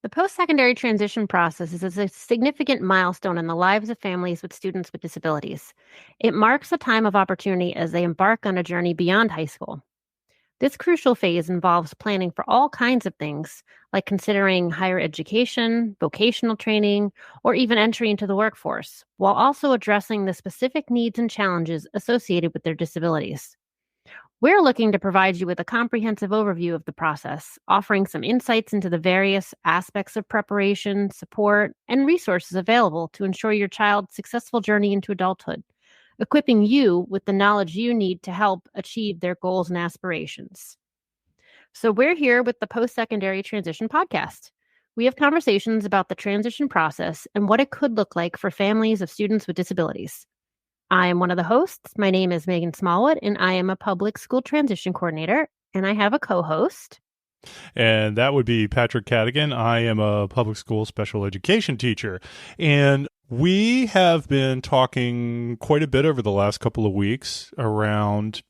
The post-secondary transition process is a significant milestone in the lives of families with students with disabilities. It marks a time of opportunity as they embark on a journey beyond high school. This crucial phase involves planning for all kinds of things, like considering higher education, vocational training, or even entry into the workforce, while also addressing the specific needs and challenges associated with their disabilities. We're looking to provide you with a comprehensive overview of the process, offering some insights into the various aspects of preparation, support, and resources available to ensure your child's successful journey into adulthood, equipping you with the knowledge you need to help achieve their goals and aspirations. So, we're here with the Post Secondary Transition Podcast. We have conversations about the transition process and what it could look like for families of students with disabilities. I am one of the hosts. My name is Meghan Smallwood, and I am a public school transition coordinator. And I have a co host. And that would be Patrick Cadigan. I am a public school special education teacher. And we have been talking quite a bit over the last couple of weeks around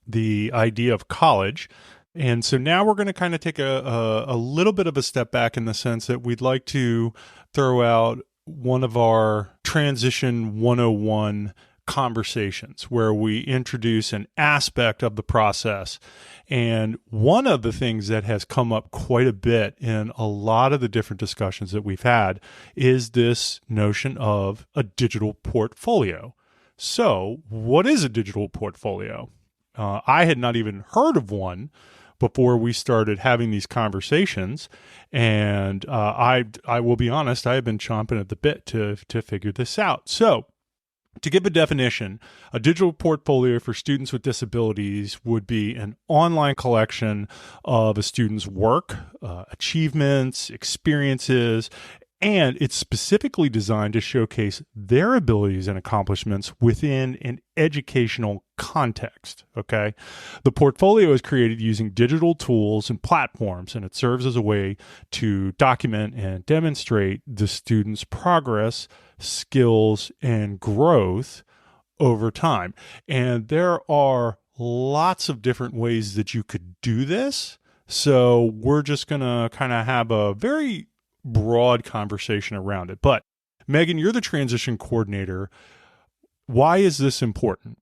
the idea of college. And so now we're going to kind of take a little bit of a step back in the sense that we'd like to throw out one of our Transition 101 conversations where we introduce an aspect of the process. And one of the things that has come up quite a bit in a lot of the different discussions that we've had is this notion of a digital portfolio. So, what is a digital portfolio? I had not even heard of one before we started having these conversations, and I will be honest, I have been chomping at the bit to figure this out. So, to give a definition, a digital portfolio for students with disabilities would be an online collection of a student's work, achievements, experiences, and it's specifically designed to showcase their abilities and accomplishments within an educational context. Okay. The portfolio is created using digital tools and platforms, and it serves as a way to document and demonstrate the student's progress, skills, and growth over time. And there are lots of different ways that you could do this. So we're just going to kind of have a very broad conversation around it. But Meghan, you're the transition coordinator. Why is this important?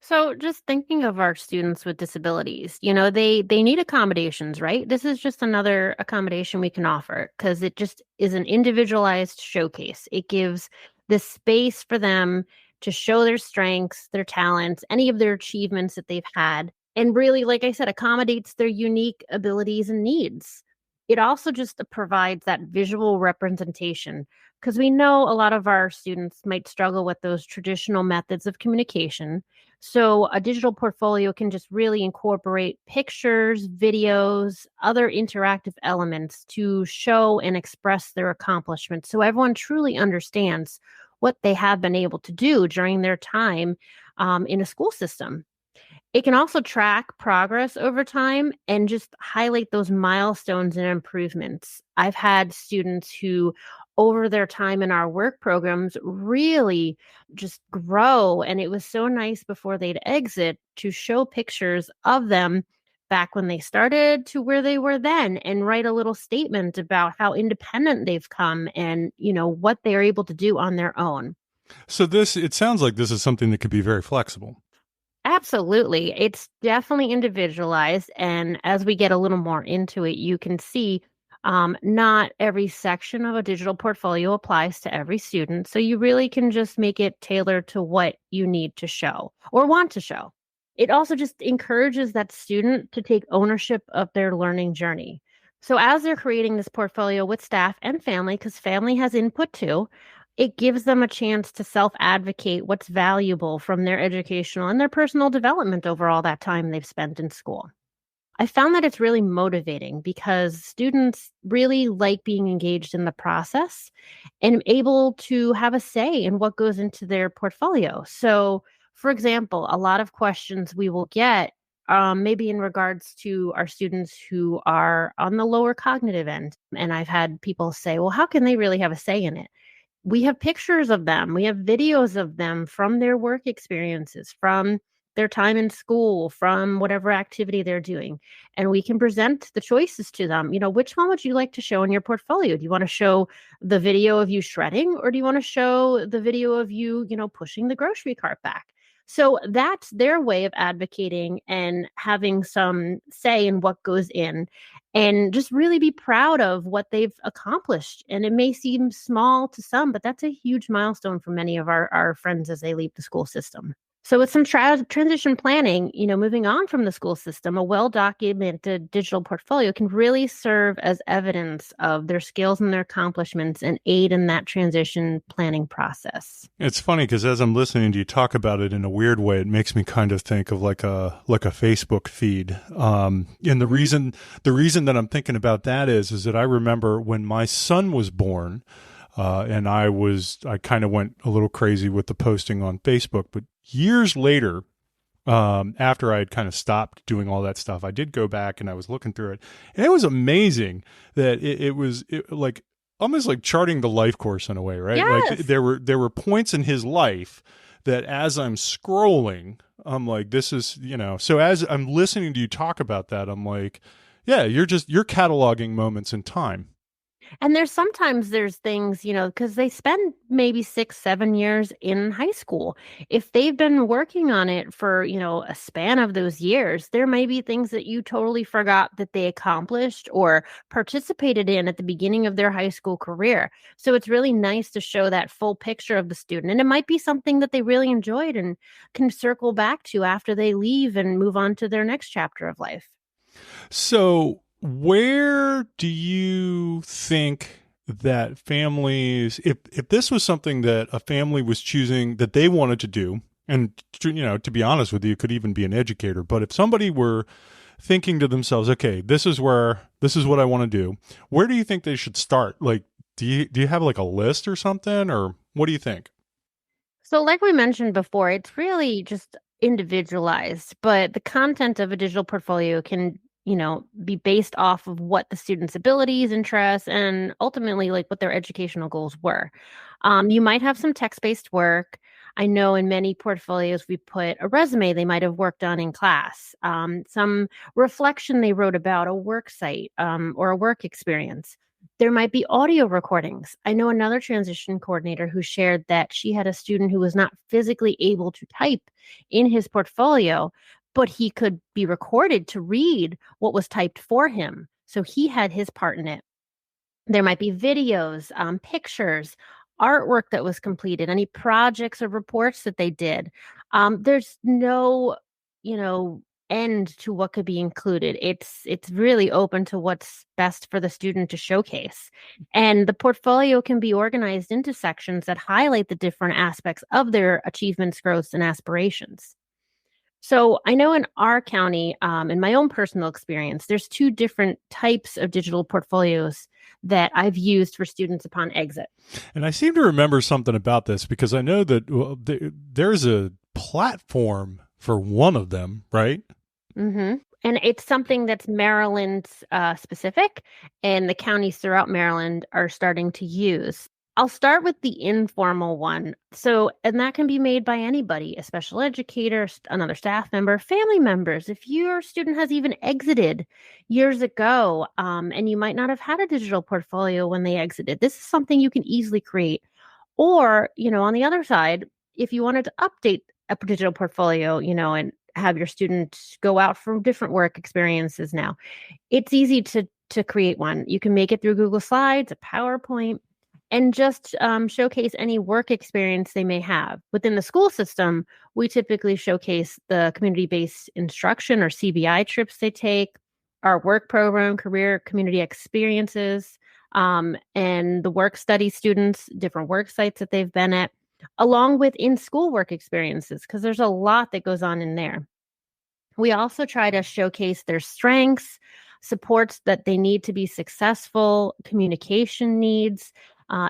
So, just thinking of our students with disabilities, they need accommodations, right? This is just another accommodation we can offer because it just is an individualized showcase. It gives the space for them to show their strengths, their talents, any of their achievements that they've had, and really, like I said, accommodates their unique abilities and needs. It also just provides that visual representation because we know a lot of our students might struggle with those traditional methods of communication. So a digital portfolio can just really incorporate pictures, videos, other interactive elements to show and express their accomplishments so everyone truly understands what they have been able to do during their time in a school system. It can also track progress over time and just highlight those milestones and improvements. I've had students who, over their time in our work programs, really just grow. And it was so nice before they'd exit to show pictures of them back when they started to where they were then and write a little statement about how independent they've come and, what they're able to do on their own. So it sounds like this is something that could be very flexible. Absolutely. It's definitely individualized. And as we get a little more into it, you can see not every section of a digital portfolio applies to every student. So you really can just make it tailored to what you need to show or want to show. It also just encourages that student to take ownership of their learning journey. So as they're creating this portfolio with staff and family, because family has input too, it gives them a chance to self-advocate what's valuable from their educational and their personal development over all that time they've spent in school. I found that it's really motivating because students really like being engaged in the process and able to have a say in what goes into their portfolio. So, for example, a lot of questions we will get maybe in regards to our students who are on the lower cognitive end. And I've had people say, well, how can they really have a say in it? We have pictures of them. We have videos of them from their work experiences, from their time in school from whatever activity they're doing. And we can present the choices to them. Which one would you like to show in your portfolio? Do you want to show the video of you shredding, or do you want to show the video of you, pushing the grocery cart back? So that's their way of advocating and having some say in what goes in, and just really be proud of what they've accomplished. And it may seem small to some, but that's a huge milestone for many of our friends as they leave the school system. So with some transition planning, moving on from the school system, a well-documented digital portfolio can really serve as evidence of their skills and their accomplishments and aid in that transition planning process. It's funny because as I'm listening to you talk about it in a weird way, it makes me kind of think of like a Facebook feed. And the reason that I'm thinking about that is that I remember when my son was born, and I kind of went a little crazy with the posting on Facebook, but years later, after I had kind of stopped doing all that stuff, I did go back and I was looking through it, and it was amazing that it was like almost like charting the life course in a way, right? Like Yes. there were points in his life that as I'm scrolling, I'm like, this is, so as I'm listening to you talk about that, I'm like, yeah, you're cataloging moments in time. And there's things, because they spend maybe 6, 7 years in high school. If they've been working on it for, a span of those years, there may be things that you totally forgot that they accomplished or participated in at the beginning of their high school career. So it's really nice to show that full picture of the student. And it might be something that they really enjoyed and can circle back to after they leave and move on to their next chapter of life. So, where do you think that families, if this was something that a family was choosing that they wanted to do, and to be honest with you, it could even be an educator, but if somebody were thinking to themselves, okay, this is what I want to do, where do you think they should start? Like, do you have like a list or something, or what do you think? So, like we mentioned before, it's really just individualized, but the content of a digital portfolio can, be based off of what the student's abilities, interests, and ultimately like what their educational goals were. You might have some text-based work. I know in many portfolios we put a resume they might have worked on in class, some reflection they wrote about a work site, or a work experience. There might be audio recordings. I know another transition coordinator who shared that she had a student who was not physically able to type in his portfolio, but he could be recorded to read what was typed for him. So he had his part in it. There might be videos, pictures, artwork that was completed, any projects or reports that they did. There's no, you know, end to what could be included. It's really open to what's best for the student to showcase. And the portfolio can be organized into sections that highlight the different aspects of their achievements, growths, and aspirations. So I know in our county, in my own personal experience, there's two different types of digital portfolios that I've used for students upon exit. And I seem to remember something about this because I know that there's a platform for one of them, right? Mm-hmm. And it's something that's Maryland specific, and the counties throughout Maryland are starting to use. I'll start with the informal one. So, and that can be made by anybody, a special educator, another staff member, family members. If your student has even exited years ago, and you might not have had a digital portfolio when they exited, this is something you can easily create. Or, on the other side, if you wanted to update a digital portfolio, and have your students go out for different work experiences now, it's easy to create one. You can make it through Google Slides, a PowerPoint, and just showcase any work experience they may have. Within the school system, we typically showcase the community-based instruction or CBI trips they take, our work program, career community experiences, and the work study students, different work sites that they've been at, along with in-school work experiences, because there's a lot that goes on in there. We also try to showcase their strengths, supports that they need to be successful, communication needs,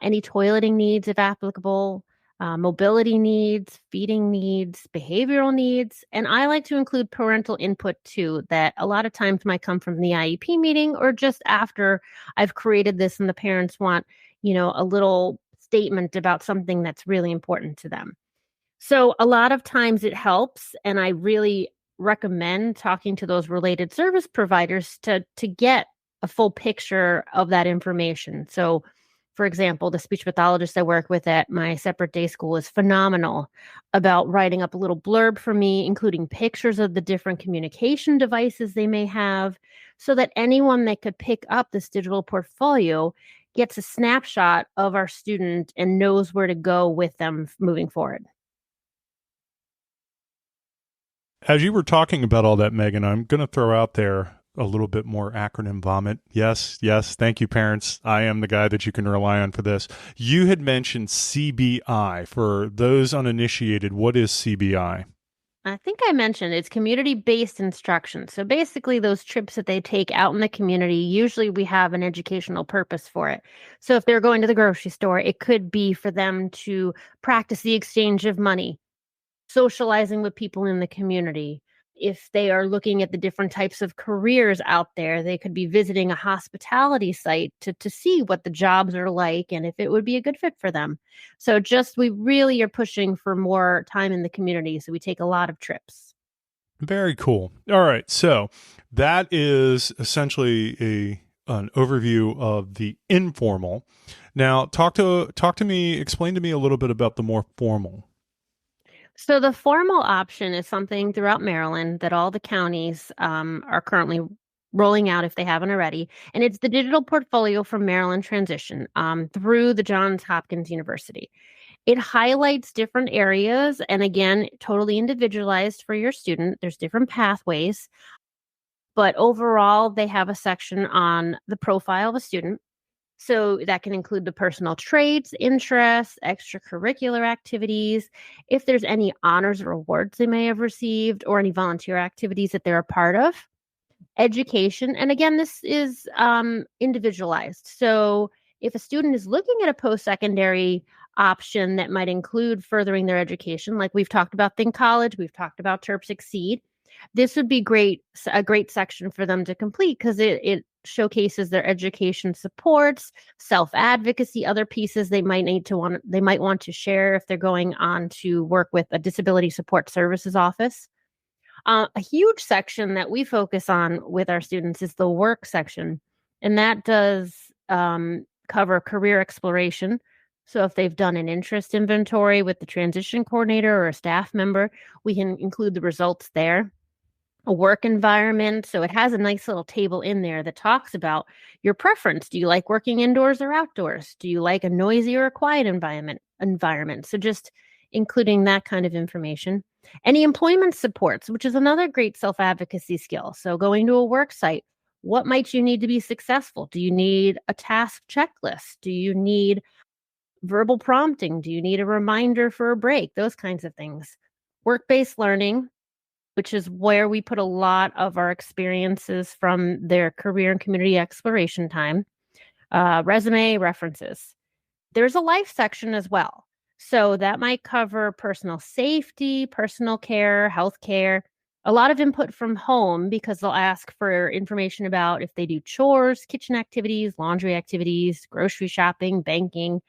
any toileting needs if applicable, mobility needs, feeding needs, behavioral needs. And I like to include parental input too, that a lot of times might come from the IEP meeting or just after I've created this and the parents want, a little statement about something that's really important to them. So a lot of times it helps, and I really recommend talking to those related service providers to get a full picture of that information. So, for example, the speech pathologist I work with at my separate day school is phenomenal about writing up a little blurb for me, including pictures of the different communication devices they may have, so that anyone that could pick up this digital portfolio gets a snapshot of our student and knows where to go with them moving forward. As you were talking about all that, Megan, I'm going to throw out there a little bit more acronym vomit. Yes, yes. Thank you, parents. I am the guy that you can rely on for this. You had mentioned CBI. For those uninitiated, what is CBI? I think I mentioned it's community-based instruction. So basically, those trips that they take out in the community, usually we have an educational purpose for it. So if they're going to the grocery store, it could be for them to practice the exchange of money, socializing with people in the community. If they are looking at the different types of careers out there, they could be visiting a hospitality site to see what the jobs are like and if it would be a good fit for them. So just we really are pushing for more time in the community. So we take a lot of trips. Very cool. All right. So that is essentially an overview of the informal. Now, talk to me, explain to me a little bit about the more formal. So the formal option is something throughout Maryland that all the counties are currently rolling out if they haven't already. And it's the digital portfolio from Maryland Transition through the Johns Hopkins University. It highlights different areas and again, totally individualized for your student. There's different pathways, but overall, they have a section on the profile of a student. So that can include the personal traits, interests, extracurricular activities, if there's any honors or awards they may have received, or any volunteer activities that they're a part of, education. And again, this is individualized. So if a student is looking at a post secondary option that might include furthering their education, like we've talked about Think College, we've talked about Terps Exceed, this would be a great section for them to complete because it showcases their education supports, self advocacy, other pieces they might want to share if they're going on to work with a disability support services office. A huge section that we focus on with our students is the work section, and that does cover career exploration. So if they've done an interest inventory with the transition coordinator or a staff member, we can include the results there. A work environment. So it has a nice little table in there that talks about your preference. Do you like working indoors or outdoors? Do you like a noisy or a quiet environment? So just including that kind of information. Any employment supports, which is another great self-advocacy skill. So going to a work site, what might you need to be successful? Do you need a task checklist? Do you need verbal prompting? Do you need a reminder for a break? Those kinds of things. Work-based learning, which is where we put a lot of our experiences from their career and community exploration time, resume references. There's a life section as well. So that might cover personal safety, personal care, healthcare, a lot of input from home because they'll ask for information about if they do chores, kitchen activities, laundry activities, grocery shopping, banking,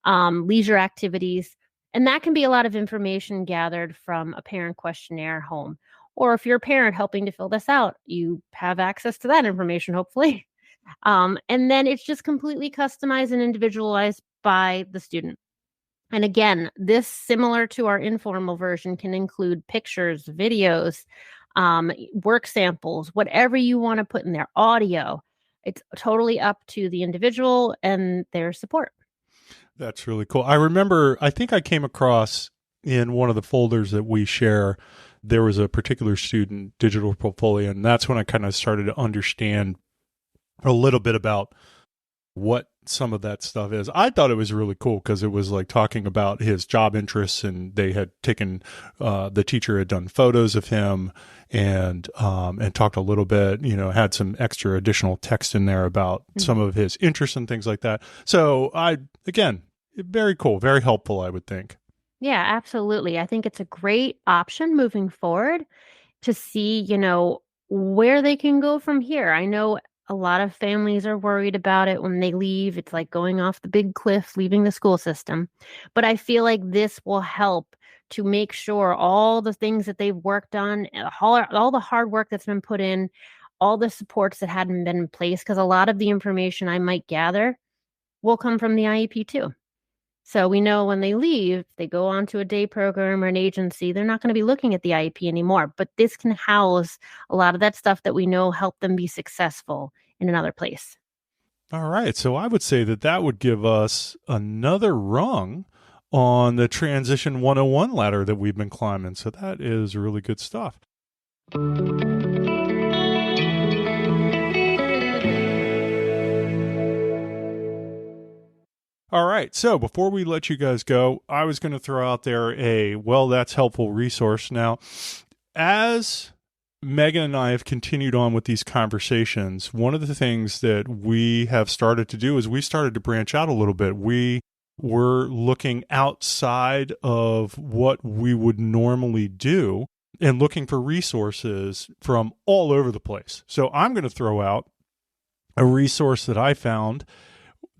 leisure activities. And that can be a lot of information gathered from a parent questionnaire home. Or if you're a parent helping to fill this out, you have access to that information, hopefully. And then it's just completely customized and individualized by the student. And again, this, similar to our informal version, can include pictures, videos, work samples, whatever you want to put in there, audio. It's totally up to the individual and their support. That's really cool. I remember, I think I came across in one of the folders that we share, there was a particular student digital portfolio, and that's when I kind of started to understand a little bit about what some of that stuff is. I thought it was really cool because it was like talking about his job interests, and they had taken the teacher had done photos of him and talked a little bit, had some extra additional text in there about some of his interests and things like that. So again, very cool, very helpful, I would think. Yeah, absolutely. I think it's a great option moving forward to see, where they can go from here. I know a lot of families are worried about it when they leave. It's like going off the big cliff, leaving the school system. But I feel like this will help to make sure all the things that they've worked on, all the hard work that's been put in, all the supports that hadn't been in place, because a lot of the information I might gather will come from the IEP too. So we know when they leave, they go on to a day program or an agency, they're not going to be looking at the IEP anymore. But this can house a lot of that stuff that we know helped them be successful in another place. All right. So I would say that that would give us another rung on the Transition 101 ladder that we've been climbing. So that is really good stuff. All right. So before we let you guys go, I was going to throw out there that's helpful resource. Now, as Meghan and I have continued on with these conversations, one of the things that we have started to do is we started to branch out a little bit. We were looking outside of what we would normally do and looking for resources from all over the place. So I'm going to throw out a resource that I found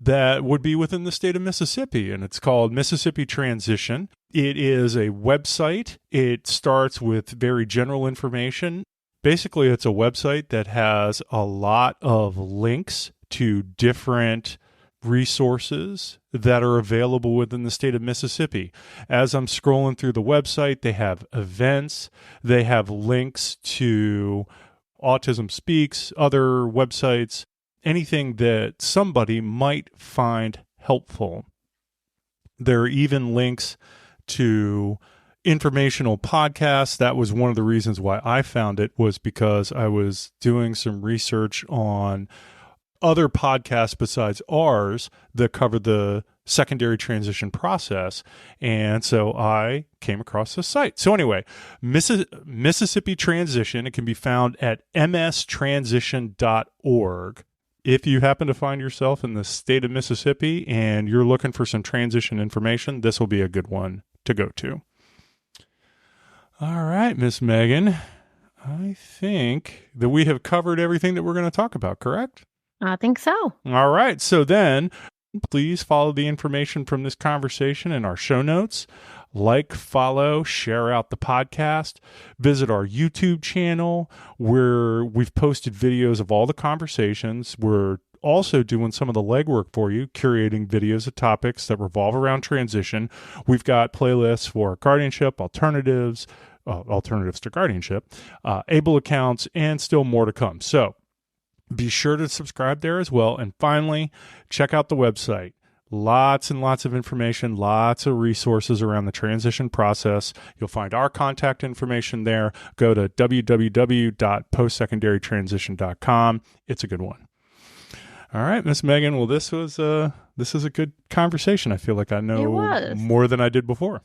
that would be within the state of Mississippi, and it's called Mississippi Transition. It is a website. It starts with very general information. Basically, it's a website that has a lot of links to different resources that are available within the state of Mississippi. As I'm scrolling through the website, they have events, they have links to Autism Speaks, other websites, anything that somebody might find helpful. There are even links to informational podcasts. That was one of the reasons why I found it, was because I was doing some research on other podcasts besides ours that cover the secondary transition process. And so I came across this site. So anyway, Mississippi Transition, it can be found at mstransition.org. If you happen to find yourself in the state of Mississippi and you're looking for some transition information, this will be a good one to go to. All right, Miss Meghan, I think that we have covered everything that we're going to talk about, correct? I think so. All right. So then please follow the information from this conversation in our show notes. Like, follow, share out the podcast. Visit our YouTube channel where we've posted videos of all the conversations. We're also doing some of the legwork for you, curating videos of topics that revolve around transition. We've got playlists for guardianship, alternatives to guardianship, able accounts, and still more to come. So be sure to subscribe there as well. And finally, check out the website. Lots and lots of information, lots of resources around the transition process. You'll find our contact information there. Go to www.postsecondarytransition.com. It's a good one. All right, Miss Meghan. Well, this is a good conversation. I feel like I know more than I did before.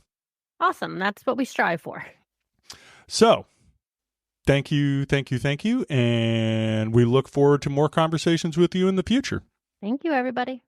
Awesome. That's what we strive for. So, thank you. And we look forward to more conversations with you in the future. Thank you, everybody.